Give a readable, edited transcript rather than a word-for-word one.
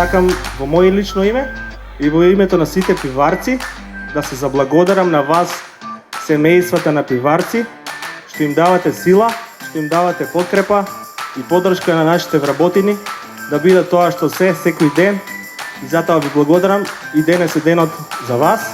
Сакам во моје лично име и во името на сите пиварци да се заблагодарам на вас, семејствата на пиварци, што им давате сила, што им давате подкрепа и поддршка на нашите вработини да бидат тоа што се секој ден, и затоа ви благодарам и денес е денот за вас.